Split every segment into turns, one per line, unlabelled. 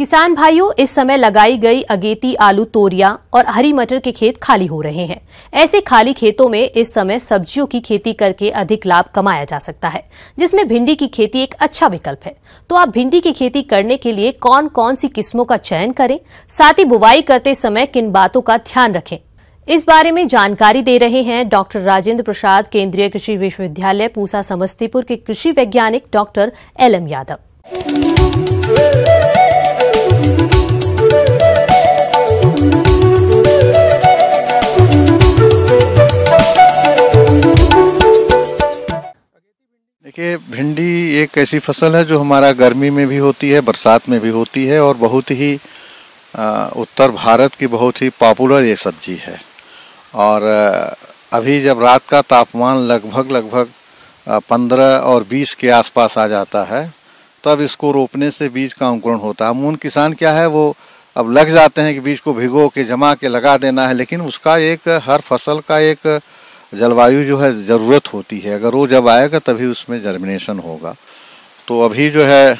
किसान भाइयों, इस समय लगाई गई अगेती, आलू, तोरियां और हरी मटर के खेत खाली हो रहे हैं। ऐसे खाली खेतों में इस समय सब्जियों की खेती करके अधिक लाभ कमाया जा सकता है, जिसमें भिंडी की खेती एक अच्छा विकल्प है। तो आप भिंडी की खेती करने के लिए कौन कौन सी किस्मों का चयन करें, साथ ही बुवाई करते समय किन बातों का ध्यान रखें, इस बारे में जानकारी दे रहे हैं डॉक्टर राजेंद्र प्रसाद, केंद्रीय कृषि विश्वविद्यालय पूसा समस्तीपुर के कृषि वैज्ञानिक डॉक्टर LM यादव।
देखिए, भिंडी एक ऐसी फसल है जो हमारा गर्मी में भी होती है, बरसात में भी होती है और बहुत ही उत्तर भारत की बहुत ही पॉपुलर ये सब्जी है। और अभी जब रात का तापमान लगभग 15 और 20 के आसपास आ जाता है, तब इसको रोपने से बीज का अंकुरण होता है। अमूमन किसान क्या है, वो अब लग जाते हैं कि बीज को भिगो के जमा के लगा देना है, लेकिन उसका एक हर फसल का एक जलवायु जो है ज़रूरत होती है। अगर वो जब आएगा तभी उसमें जर्मिनेशन होगा। तो अभी जो है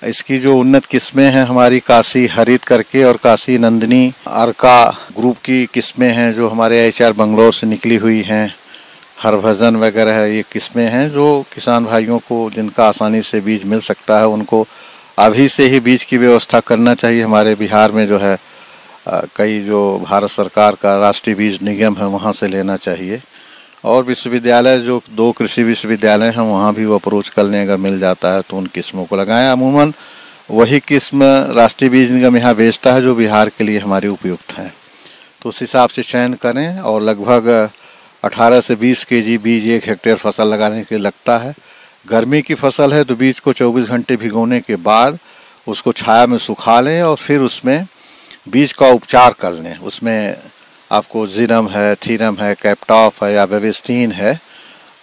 इसकी जो उन्नत किस्में हैं हमारी काशी हरित करके और काशी नंदिनी अर्का ग्रुप की किस्में हैं जो हमारे HR बंगलौर से निकली हुई हैं। हरभजन वगैरह है, ये किस्में हैं जो किसान भाइयों को जिनका आसानी से बीज मिल सकता है उनको अभी से ही बीज की व्यवस्था करना चाहिए। हमारे बिहार में जो है कई जो भारत सरकार का राष्ट्रीय बीज निगम है वहाँ से लेना चाहिए, और विश्वविद्यालय जो 2 कृषि विश्वविद्यालय हैं वहाँ भी वो अप्रोच कर लें, अगर मिल जाता है तो उन किस्मों को लगाएं। अमूमन वही किस्म राष्ट्रीय बीज निगम यहाँ बेचता है जो बिहार के लिए हमारी उपयुक्त हैं। तो उस हिसाब से चयन करें और लगभग 18 से 20 kg बीज 1 हेक्टेयर फसल लगाने के लिए लगता है। गर्मी की फसल है तो बीज को 24 घंटे भिगोने के बाद उसको छाया में सुखा लें और फिर उसमें बीज का उपचार कर लें। उसमें आपको जीरम है, थीरम है, कैप्टॉफ है या बेबिस्टीन है,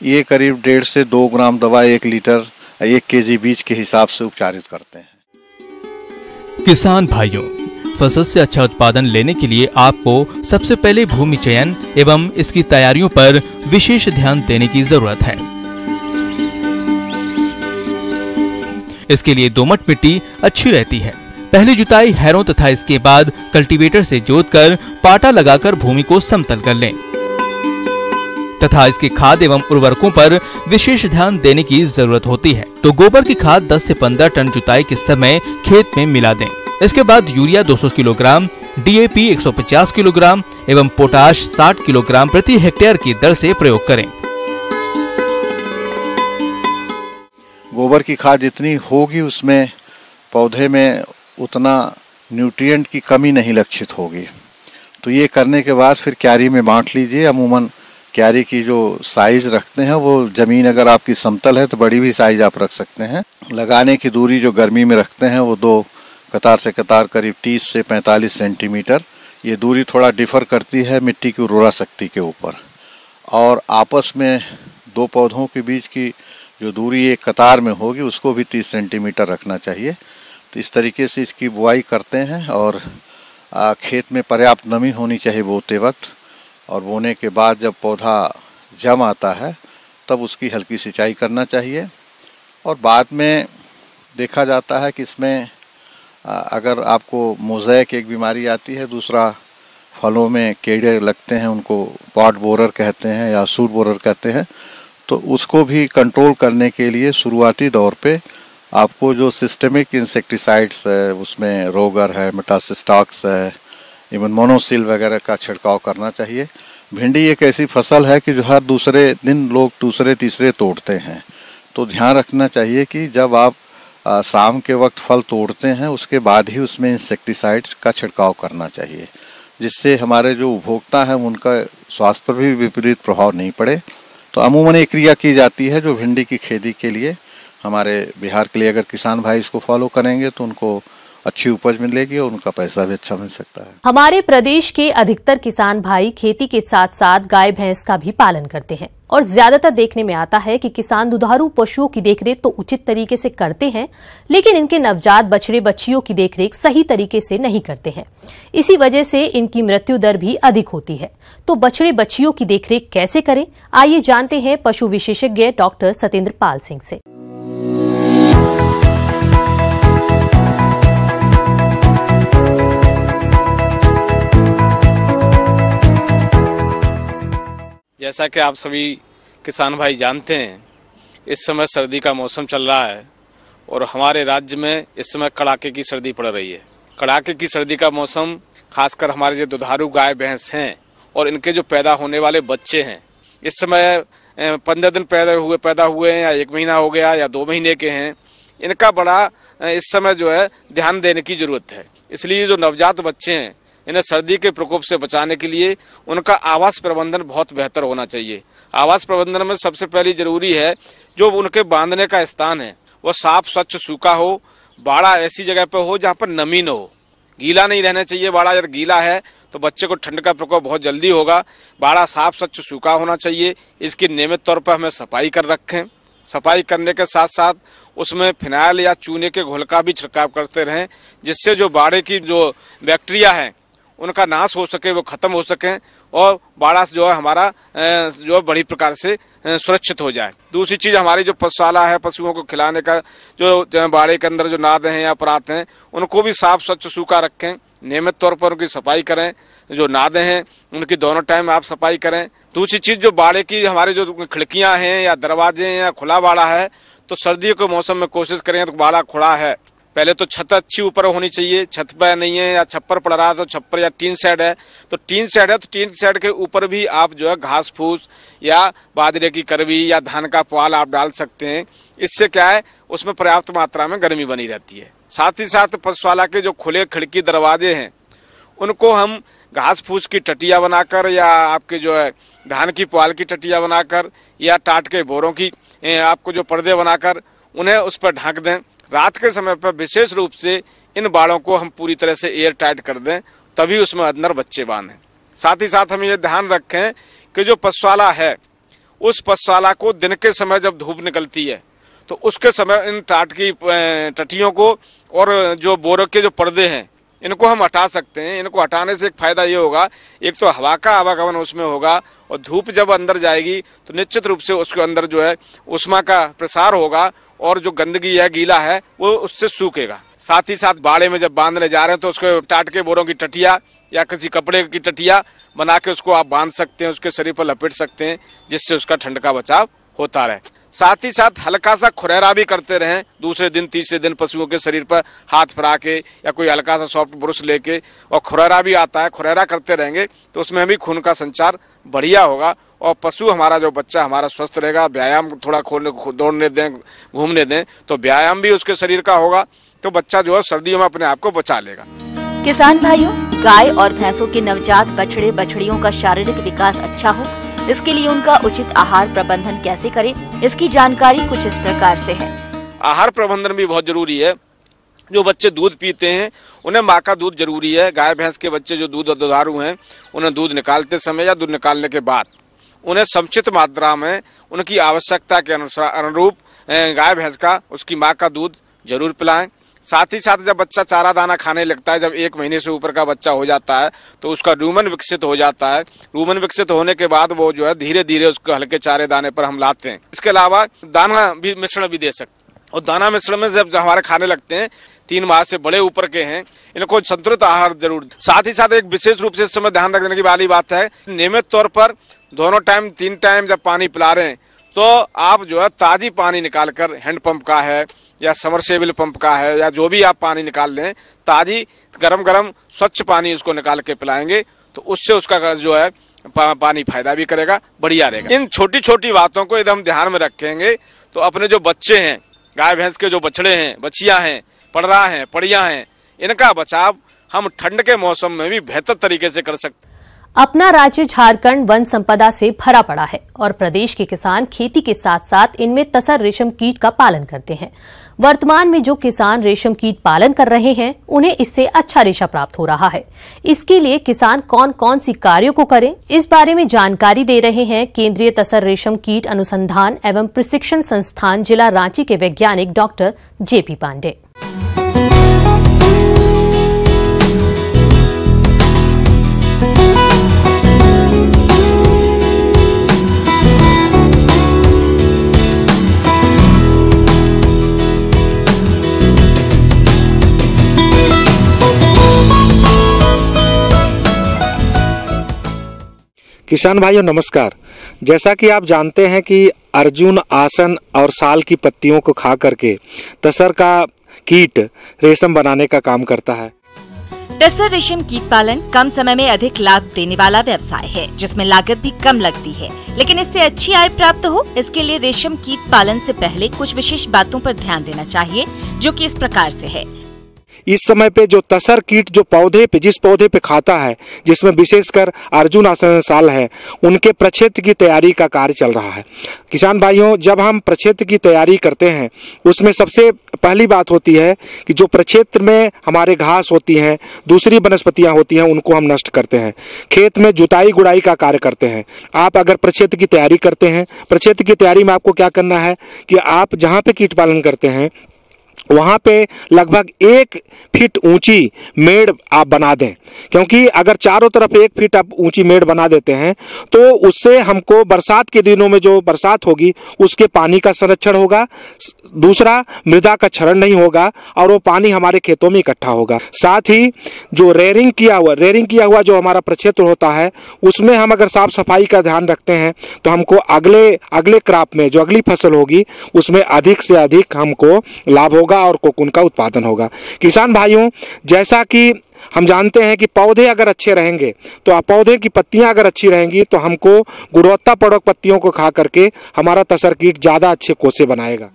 ये करीब 1.5 से 2 ग्राम दवा 1 लीटर 1 kg बीज के हिसाब से उपचारित करते हैं।
किसान भाइयों, फसल से अच्छा उत्पादन लेने के लिए आपको सबसे पहले भूमि चयन एवं इसकी तैयारियों पर विशेष ध्यान देने की जरूरत है। इसके लिए दोमट मिट्टी अच्छी रहती है। पहली जुताई हैरों तथा इसके बाद कल्टीवेटर से जोतकर पाटा लगाकर भूमि को समतल कर लें तथा इसके खाद एवं उर्वरकों पर विशेष ध्यान देने की जरूरत होती है। तो गोबर की खाद 10 से 15 टन जुताई के समय खेत में मिला दें। इसके बाद यूरिया 200 किलोग्राम, DAP 150 किलोग्राम एवं पोटाश 60 किलोग्राम प्रति हेक्टेयर की दर से प्रयोग करें।
गोबर की खाद जितनी होगी उसमें पौधे में उतना न्यूट्रिएंट की कमी नहीं लक्षित होगी। तो ये करने के बाद फिर क्यारी में बांट लीजिए। अमूमन क्यारी की जो साइज रखते हैं वो ज़मीन अगर आपकी समतल है तो बड़ी भी साइज आप रख सकते हैं। लगाने की दूरी जो गर्मी में रखते हैं वो 2 कतार से कतार करीब 30 से 45 सेंटीमीटर। ये दूरी थोड़ा डिफर करती है मिट्टी की उर्वरा शक्ति के ऊपर। और आपस में 2 पौधों के बीच की जो दूरी एक कतार में होगी उसको भी 30 सेंटीमीटर रखना चाहिए। तो इस तरीके से इसकी बुआई करते हैं और खेत में पर्याप्त नमी होनी चाहिए बोते वक्त, और बोने के बाद जब पौधा जम आता है तब उसकी हल्की सिंचाई करना चाहिए। और बाद में देखा जाता है कि इसमें अगर आपको मोज़ेक एक बीमारी आती है, दूसरा फलों में कीड़े लगते हैं, उनको पॉट बोरर कहते हैं या सूट बोरर कहते हैं, तो उसको भी कंट्रोल करने के लिए शुरुआती दौर पे आपको जो सिस्टमिक इंसेक्टिसाइड्स है उसमें रोगर है, मेटासिस्टॉक्स है, इवन मोनोसिल वगैरह का छिड़काव करना चाहिए। भिंडी एक ऐसी फसल है कि जो हर दूसरे दिन लोग दूसरे तीसरे तोड़ते हैं, तो ध्यान रखना चाहिए कि जब आप शाम के वक्त फल तोड़ते हैं उसके बाद ही उसमें इंसेक्टिसाइड्स का छिड़काव करना चाहिए, जिससे हमारे जो उपभोक्ता हैं उनका स्वास्थ्य पर भी विपरीत प्रभाव नहीं पड़े। तो अमूमन एक क्रिया की जाती है जो भिंडी की खेती के लिए हमारे बिहार के लिए अगर किसान भाई इसको फॉलो करेंगे तो उनको अच्छी उपज मिलेगी और उनका पैसा भी अच्छा मिल सकता है।
हमारे प्रदेश के अधिकतर किसान भाई खेती के साथ साथ गाय भैंस का भी पालन करते हैं और ज्यादातर देखने में आता है कि किसान दुधारू पशुओं की देखरेख तो उचित तरीके से करते हैं, लेकिन इनके नवजात बछड़े बच्चियों की देखरेख सही तरीके से नहीं करते हैं। इसी वजह से इनकी मृत्यु दर भी अधिक होती है। तो बछड़े बच्चियों की देखरेख कैसे करें, आइए जानते हैं पशु विशेषज्ञ डॉक्टर सतेंद्र पाल सिंह से।
जैसा कि आप सभी किसान भाई जानते हैं, इस समय सर्दी का मौसम चल रहा है और हमारे राज्य में इस समय कड़ाके की सर्दी पड़ रही है। कड़ाके की सर्दी का मौसम खासकर हमारे जो दुधारू गाय भैंस हैं और इनके जो पैदा होने वाले बच्चे हैं, इस समय 15 दिन पैदा हुए हैं या 1 महीना हो गया या 2 महीने के हैं, इनका बड़ा इस समय जो है ध्यान देने की जरूरत है। इसलिए जो नवजात बच्चे हैं, इन्हें सर्दी के प्रकोप से बचाने के लिए उनका आवास प्रबंधन बहुत बेहतर होना चाहिए। आवास प्रबंधन में सबसे पहली जरूरी है जो उनके बांधने का स्थान है वो साफ स्वच्छ सूखा हो। बाड़ा ऐसी जगह पर हो जहाँ पर नमी न हो, गीला नहीं रहना चाहिए। बाड़ा अगर गीला है तो बच्चे को ठंड का प्रकोप बहुत जल्दी होगा। बाड़ा साफ स्वच्छ सूखा होना चाहिए। इसकी नियमित तौर पर हमें सफाई कर रखें। सफाई करने के साथ साथ उसमें फिनाइल या चूने के घोल का भी छिड़काव करते रहें, जिससे जो बाड़े की जो बैक्टीरिया है उनका नाश हो सके, वो खत्म हो सके और बाड़ा जो है हमारा जो बड़ी प्रकार से सुरक्षित हो जाए। दूसरी चीज हमारी जो पशुशाला है, पशुओं को खिलाने का जो बाड़े के अंदर जो नाद हैं या परात हैं, उनको भी साफ स्वच्छ सूखा रखें। नियमित तौर पर उनकी सफाई करें। जो नादें हैं उनकी दोनों टाइम आप सफाई करें। दूसरी चीज जो बाड़े की हमारे जो खिड़कियां हैं या दरवाजे हैं या खुला बाड़ा है, तो सर्दियों के मौसम में कोशिश करें तो बाड़ा खुला है, पहले तो छत अच्छी ऊपर होनी चाहिए। छत पर नहीं है या छप्पर पड़ रहा है तो छप्पर या टीन शेड है तो टीन शेड के ऊपर भी आप जो है घास फूस या बाजरे की करवी या धान का पुआल आप डाल सकते हैं। इससे क्या है, उसमें पर्याप्त मात्रा में गर्मी बनी रहती है। साथ ही साथ पशुशाला के जो खुले खिड़की दरवाजे हैं उनको हम घास फूस की टटिया बनाकर या आपके जो है धान की पुआल की टटिया बनाकर या टाट के बोरों की आपको जो पर्दे बनाकर उन्हें उस पर ढक दें। रात के समय पर विशेष रूप से इन बाड़ों को हम पूरी तरह से एयर टाइट कर दें, तभी उसमें अंदर बच्चे बांधें। साथ ही साथ हम ये ध्यान रखें कि जो पशुशाला है उस पशुशाला को दिन के समय जब धूप निकलती है तो उसके समय इन टाट की टटियों को और जो बोरों के जो पर्दे हैं इनको हम हटा सकते हैं। इनको हटाने से एक फायदा ये होगा, एक तो हवा का आवागमन उसमें होगा और धूप जब अंदर जाएगी तो निश्चित रूप से उसके अंदर जो है उष्मा का प्रसार होगा और जो गंदगी है, गीला है, वो उससे सूखेगा। साथ ही साथ बाड़े में जब बांधने जा रहे हैं तो उसको टाट के बोरों की टटिया या किसी कपड़े की टटिया बना के उसको आप बांध सकते हैं, उसके शरीर पर लपेट सकते हैं, जिससे उसका ठंड का बचाव होता रहे। साथ ही साथ हल्का सा खुरैरा भी करते रहें। दूसरे दिन तीसरे दिन पशुओं के शरीर पर हाथ फिरा के या कोई हल्का सा सॉफ्ट ब्रश लेके, और खुरैरा भी आता है, खुरैरा करते रहेंगे तो उसमें भी खून का संचार बढ़िया होगा और पशु हमारा जो बच्चा हमारा स्वस्थ रहेगा। व्यायाम थोड़ा दौड़ने दें, घूमने दें तो व्यायाम भी उसके शरीर का होगा, तो बच्चा जो है सर्दियों में अपने आप को बचा लेगा।
किसान भाइयों, गाय और भैंसों के नवजात बछड़े बछड़ियों का शारीरिक विकास अच्छा हो, इसके लिए उनका उचित आहार प्रबंधन कैसे करें, इसकी जानकारी कुछ इस प्रकार से है।
आहार प्रबंधन भी बहुत जरूरी है। जो बच्चे दूध पीते हैं उन्हें माँ का दूध जरूरी है। गाय भैंस के बच्चे जो दुधारू हैं उन्हें दूध निकालते समय या दूध निकालने के बाद उन्हें समुचित मात्रा में उनकी आवश्यकता के अनुरूप गाय भैंस का उसकी माँ का दूध जरूर पिलाएं। साथ ही साथ जब बच्चा चारा दाना खाने लगता है, जब 1 महीने से ऊपर का बच्चा हो जाता है तो उसका रूमन विकसित हो जाता है। रूमन विकसित होने के बाद वो जो है धीरे धीरे उसको हल्के चारे दाने पर हम लाते हैं। इसके अलावा दाना भी मिश्रण भी दे सकते हैं और दाना मिश्रण में जब हमारे खाने लगते हैं 3 माह से बड़े ऊपर के हैं, इनको संतुलित आहार जरूर। साथ ही साथ एक विशेष रूप से इस समय ध्यान रखने की वाली बात है, नियमित तौर पर दोनों टाइम 3 टाइम जब पानी पिला रहे हैं तो आप जो है ताजी पानी निकाल कर, हैंड पंप का है या समरसेबल पंप का है या जो भी आप पानी निकाल लें, ताजी गरम स्वच्छ पानी उसको निकाल के पिलाएंगे तो उससे उसका जो है पानी फायदा भी करेगा, बढ़िया रहेगा। इन छोटी छोटी बातों को यदि हम ध्यान में रखेंगे तो अपने जो बच्चे हैं, गाय भैंस के जो बछड़े हैं, बछिया हैं, पड़रा हैं, पड़िया हैं, इनका बचाव हम ठंड के मौसम में भी बेहतर तरीके से कर सकते हैं।
अपना राज्य झारखंड वन संपदा से भरा पड़ा है और प्रदेश के किसान खेती के साथ साथ इनमें तसर रेशम कीट का पालन करते हैं। वर्तमान में जो किसान रेशम कीट पालन कर रहे हैं उन्हें इससे अच्छा रेशा प्राप्त हो रहा है। इसके लिए किसान कौन कौन सी कार्यों को करें, इस बारे में जानकारी दे रहे हैं केंद्रीय तसर रेशम कीट अनुसंधान एवं प्रशिक्षण संस्थान जिला रांची के वैज्ञानिक डॉक्टर जेपी पांडे।
किसान भाइयों नमस्कार। जैसा कि आप जानते हैं कि अर्जुन, आसन और साल की पत्तियों को खा करके तसर का कीट रेशम बनाने का काम करता है।
तसर रेशम कीट पालन कम समय में अधिक लाभ देने वाला व्यवसाय है, जिसमें लागत भी कम लगती है, लेकिन इससे अच्छी आय प्राप्त हो, इसके लिए रेशम कीट पालन से पहले कुछ विशेष बातों पर ध्यान देना चाहिए, जो कि इस प्रकार से है।
इस समय पे जो तसर कीट जो पौधे पे जिस पौधे पे खाता है, जिसमें विशेषकर अर्जुन, आसन, साल है, उनके प्रक्षेत्र की तैयारी का कार्य चल रहा है। किसान भाइयों, जब हम प्रक्षेत्र की तैयारी करते हैं, उसमें सबसे पहली बात होती है कि जो प्रक्षेत्र में हमारे घास होती हैं, दूसरी वनस्पतियां होती हैं, उनको हम नष्ट करते हैं। खेत में जुताई गुड़ाई का कार्य करते हैं। आप अगर प्रक्षेत्र की तैयारी करते हैं, प्रक्षेत्र की तैयारी में आपको क्या करना है कि आप जहाँ पे कीट पालन करते हैं वहाँ पे लगभग 1 फीट ऊंची मेड़ आप बना दें, क्योंकि अगर चारों तरफ 1 फीट आप ऊंची मेड़ बना देते हैं तो उससे हमको बरसात के दिनों में जो बरसात होगी उसके पानी का संरक्षण होगा, दूसरा मृदा का क्षरण नहीं होगा और वो पानी हमारे खेतों में इकट्ठा होगा। साथ ही जो रेयरिंग किया हुआ जो हमारा प्रक्षेत्र होता है, उसमें हम अगर साफ सफाई का ध्यान रखते हैं तो हमको अगले क्रॉप में जो अगली फसल होगी उसमें अधिक से अधिक हमको लाभ होगा और कोकून का उत्पादन होगा। किसान भाइयों, जैसा कि हम जानते हैं कि पौधे अगर अच्छे रहेंगे तो पौधे की पत्तियां अगर अच्छी रहेंगी तो हमको गुणवत्तापूर्वक पत्तियों को खा करके हमारा तसर कीट ज्यादा अच्छे कोसे बनाएगा।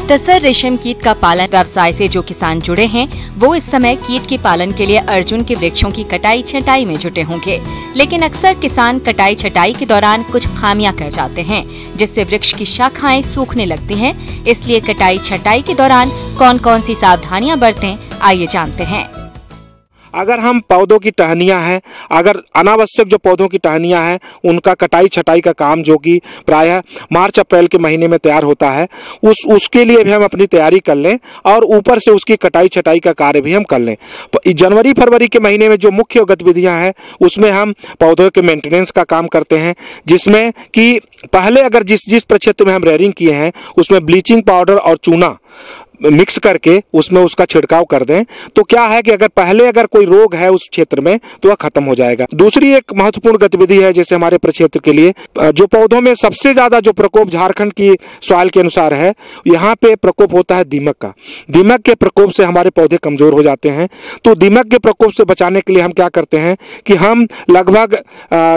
तसर रेशम कीट का पालन व्यवसाय से जो किसान जुड़े हैं, वो इस समय कीट के पालन के लिए अर्जुन के वृक्षों की कटाई छटाई में जुटे होंगे, लेकिन अक्सर किसान कटाई छटाई के दौरान कुछ खामियां कर जाते हैं, जिससे वृक्ष की शाखाएं सूखने लगती हैं। इसलिए कटाई छटाई के दौरान कौन कौन सी सावधानियां बरतें, आइए जानते हैं।
अगर हम पौधों की टहनियां हैं, अगर अनावश्यक जो पौधों की टहनियां हैं, उनका कटाई छटाई का काम जो कि प्रायः मार्च अप्रैल के महीने में तैयार होता है, उसके लिए भी हम अपनी तैयारी कर लें और ऊपर से उसकी कटाई छटाई का कार्य भी हम कर लें। जनवरी फरवरी के महीने में जो मुख्य गतिविधियां हैं उसमें हम पौधों के मेंटेनेंस का काम करते हैं, जिसमें कि पहले अगर जिस प्रक्षेत्र में हम रेयरिंग किए हैं उसमें ब्लीचिंग पाउडर और चूना मिक्स करके उसमें उसका छिड़काव कर दें, तो क्या है कि अगर कोई रोग है उस क्षेत्र में तो वह खत्म हो जाएगा। दूसरी एक महत्वपूर्ण गतिविधि है, जैसे हमारे प्रक्षेत्र के लिए जो पौधों में सबसे ज्यादा जो प्रकोप झारखंड की सॉइल के अनुसार है, यहाँ पे प्रकोप होता है दीमक का। दीमक के प्रकोप से हमारे पौधे कमजोर हो जाते हैं। तो दीमक के प्रकोप से बचाने के लिए हम क्या करते हैं कि हम लगभग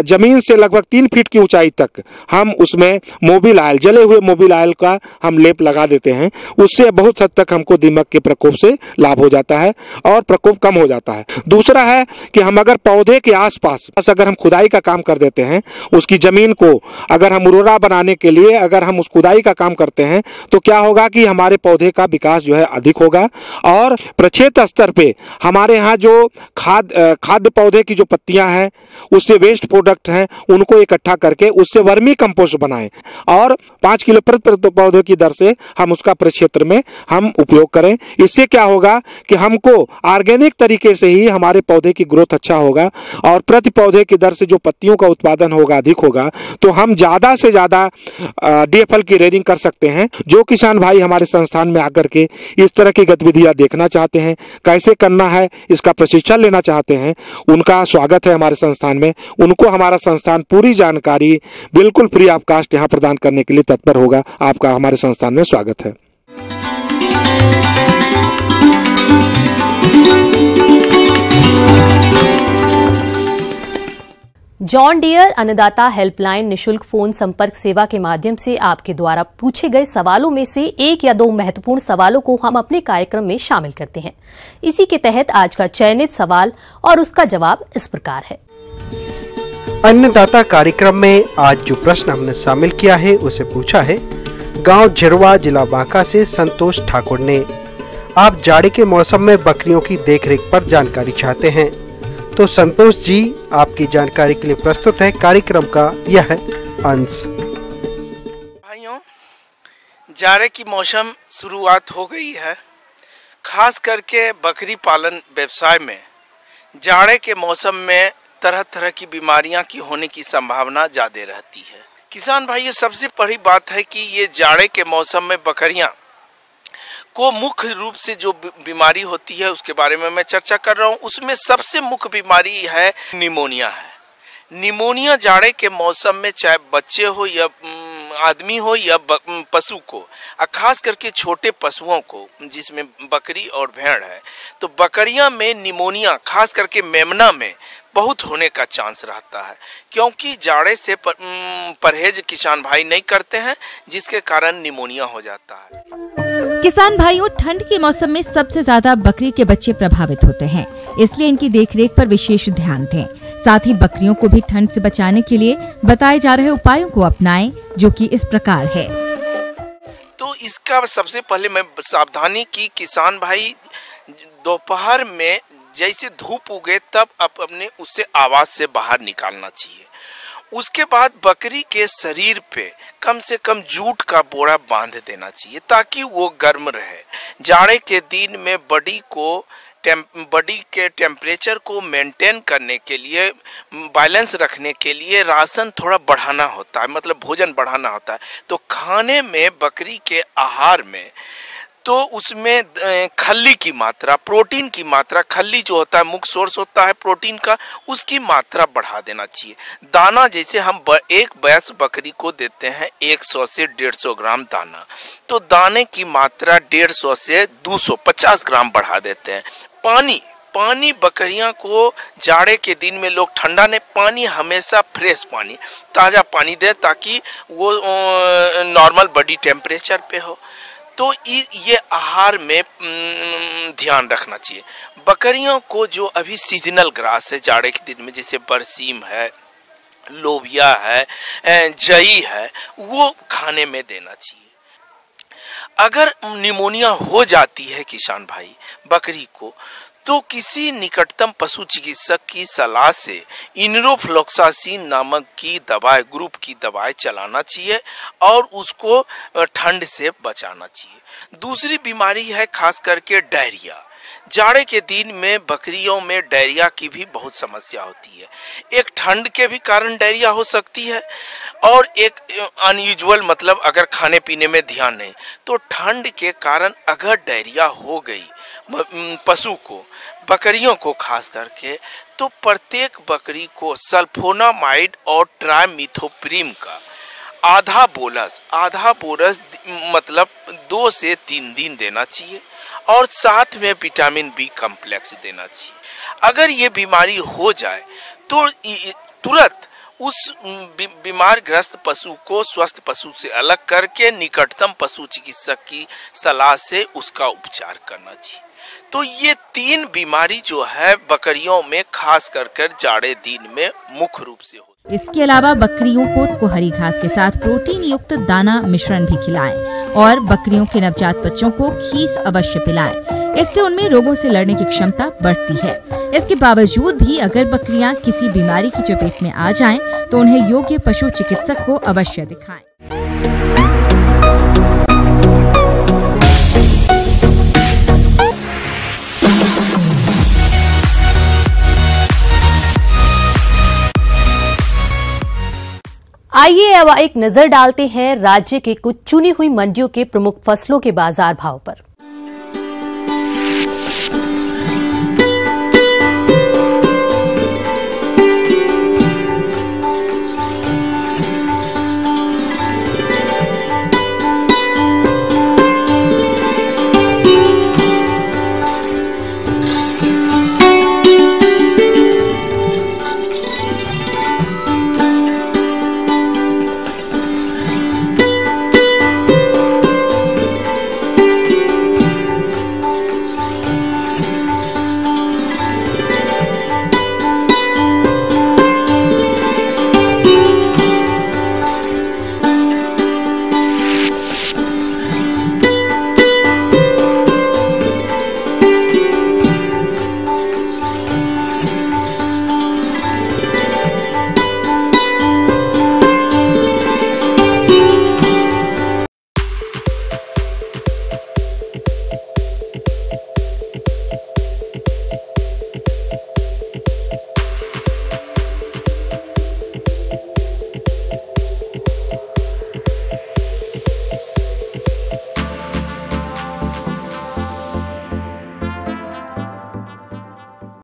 जमीन से लगभग 3 फीट की ऊंचाई तक हम उसमें मोबिल ऑयल, जले हुए मोबिल ऑयल का हम लेप लगा देते हैं। उससे बहुत हद तक हमको दीमक के प्रकोप से लाभ हो जाता है और प्रकोप कम हो जाता है। दूसरा है कि हम अगर पौधे के आसपास अगर हम खुदाई का काम कर देते हैं, उसकी जमीन को अगर हम उर्वरा बनाने के लिए अगर हम उस खुदाई का काम करते हैं, तो क्या होगा कि हमारे पौधे का विकास जो है अधिक होगा और प्रक्षेत्र स्तर पे हमारे यहाँ जो खाद्य पौधे की जो पत्तियां हैं, उससे वेस्ट प्रोडक्ट हैं, उनको इकट्ठा करके उससे वर्मी कंपोस्ट बनाएं और 5 किलो प्रति पौधे की दर से हम उसका प्रक्षेत्र में हम उपयोग करें। इससे क्या होगा कि हमको ऑर्गेनिक तरीके से ही हमारे पौधे की ग्रोथ अच्छा होगा और प्रति पौधे की दर से जो पत्तियों का उत्पादन होगा अधिक होगा, तो हम ज्यादा से ज्यादा डीएफएल की रेयरिंग कर सकते हैं। जो किसान भाई हमारे संस्थान में आकर के इस तरह की गतिविधियां देखना चाहते हैं, कैसे करना है इसका प्रशिक्षण लेना चाहते हैं, उनका स्वागत है हमारे संस्थान में। उनको हमारा संस्थान पूरी जानकारी बिल्कुल फ्री ऑफ कास्ट यहाँ प्रदान करने के लिए तत्पर होगा। आपका हमारे संस्थान में स्वागत है।
जॉन डियर अन्नदाता हेल्पलाइन निशुल्क फोन संपर्क सेवा के माध्यम से आपके द्वारा पूछे गए सवालों में से 1 या 2 महत्वपूर्ण सवालों को हम अपने कार्यक्रम में शामिल करते हैं। इसी के तहत आज का चयनित सवाल और उसका जवाब इस प्रकार है।
अन्नदाता कार्यक्रम में आज जो प्रश्न हमने शामिल किया है उसे पूछा है गांव झिरवा, जिला बांका से संतोष ठाकुर ने। आप जाड़े के मौसम में बकरियों की देखरेख पर जानकारी चाहते हैं, तो संतोष जी आपकी जानकारी के लिए प्रस्तुत है कार्यक्रम का यह अंश।
भाइयों, जाड़े की मौसम शुरुआत हो गई है। खास करके बकरी पालन व्यवसाय में जाड़े के मौसम में तरह तरह की बीमारियां की होने की संभावना ज्यादा रहती है। किसान भाई, ये सबसे बड़ी बात है कि ये जाड़े के मौसम में बकरियां को मुख्य रूप से जो बीमारी होती है उसके बारे में मैं चर्चा कर रहा हूँ। उसमें सबसे मुख्य बीमारी है निमोनिया है। निमोनिया जाड़े के मौसम में चाहे बच्चे हो या आदमी हो या पशु को, खास करके छोटे पशुओं को जिसमें बकरी और भेड़ है, तो बकरियां में निमोनिया खास करके मेमना में बहुत होने का चांस रहता है, क्योंकि जाड़े से परहेज किसान भाई नहीं करते हैं, जिसके कारण निमोनिया हो जाता है।
किसान भाइयों, ठंड के मौसम में सबसे ज्यादा बकरी के बच्चे प्रभावित होते हैं, इसलिए इनकी देखरेख पर विशेष ध्यान दें। साथ ही बकरियों को भी ठंड से बचाने के लिए बताए जा रहे उपायों को अपनाएं, जो कि इस प्रकार है।
तो इसका सबसे पहले मैं सावधानी की किसान भाई दोपहर में जैसे धूप उगे तब अपने उससे आवाज से बाहर निकालना चाहिए। उसके बाद बकरी के शरीर पे कम से कम जूट का बोरा बांध देना चाहिए ताकि वो गर्म रहे। जाड़े के दिन में बॉडी के टेम्परेचर को मेंटेन करने के लिए, बैलेंस रखने के लिए राशन थोड़ा बढ़ाना होता है, मतलब भोजन बढ़ाना होता है। तो खाने में बकरी के आहार में तो उसमें खल्ली की मात्रा, प्रोटीन की मात्रा, खल्ली जो होता है मुख्य सोर्स होता है प्रोटीन का, उसकी मात्रा बढ़ा देना चाहिए। दाना जैसे हम एक भैंस बकरी को देते हैं 100 से 150 ग्राम दाना, तो दाने की मात्रा 150 से 250 ग्राम बढ़ा देते हैं। पानी बकरियां को जाड़े के दिन में लोग ठंडा ने पानी हमेशा फ्रेश पानी, ताज़ा पानी दे ताकि वो नॉर्मल बॉडी टेम्परेचर पे हो। तो ये आहार में ध्यान रखना चाहिए। बकरियों को जो अभी सीजनल ग्रास है जाड़े के दिन में, जैसे बरसीम है, लोबिया है, जई है, वो खाने में देना चाहिए। अगर निमोनिया हो जाती है किसान भाई बकरी को, तो किसी निकटतम पशु चिकित्सक की सलाह से इनरोफ्लॉक्सासिन नामक की दवाई, ग्रुप की दवाई चलाना चाहिए और उसको ठंड से बचाना चाहिए। दूसरी बीमारी है खास करके डायरिया। जाड़े के दिन में बकरियों में डायरिया की भी बहुत समस्या होती है। एक ठंड के भी कारण डायरिया हो सकती है और एक अनयूजुअल, मतलब अगर खाने पीने में ध्यान नहीं, तो ठंड के कारण अगर डायरिया हो गई पशु को, बकरियों को खास करके, तो प्रत्येक बकरी को सल्फोनामाइड और ट्राइमिथोप्रिम का आधा बोलस मतलब 2 से 3 दिन देना चाहिए और साथ में विटामिन बी कॉम्प्लेक्स देना चाहिए। अगर ये बीमारी हो जाए तो तुरंत उस बीमार ग्रस्त पशु को स्वस्थ पशु से अलग करके निकटतम पशु चिकित्सक की सलाह से उसका उपचार करना चाहिए। तो ये 3 बीमारी जो है बकरियों में खास कर जाड़े दिन में मुख्य रूप से होती है।
इसके अलावा बकरियों को हरी घास के साथ प्रोटीन युक्त दाना मिश्रण भी खिलाएं और बकरियों के नवजात बच्चों को खीस अवश्य पिलाएं। इससे उनमें रोगों से लड़ने की क्षमता बढ़ती है। इसके बावजूद भी अगर बकरियां किसी बीमारी की चपेट में आ जाएं, तो उन्हें योग्य पशु चिकित्सक को अवश्य दिखाएं।
आइए अब एक नजर डालते हैं राज्य के कुछ चुनी हुई मंडियों के प्रमुख फसलों के बाजार भाव पर।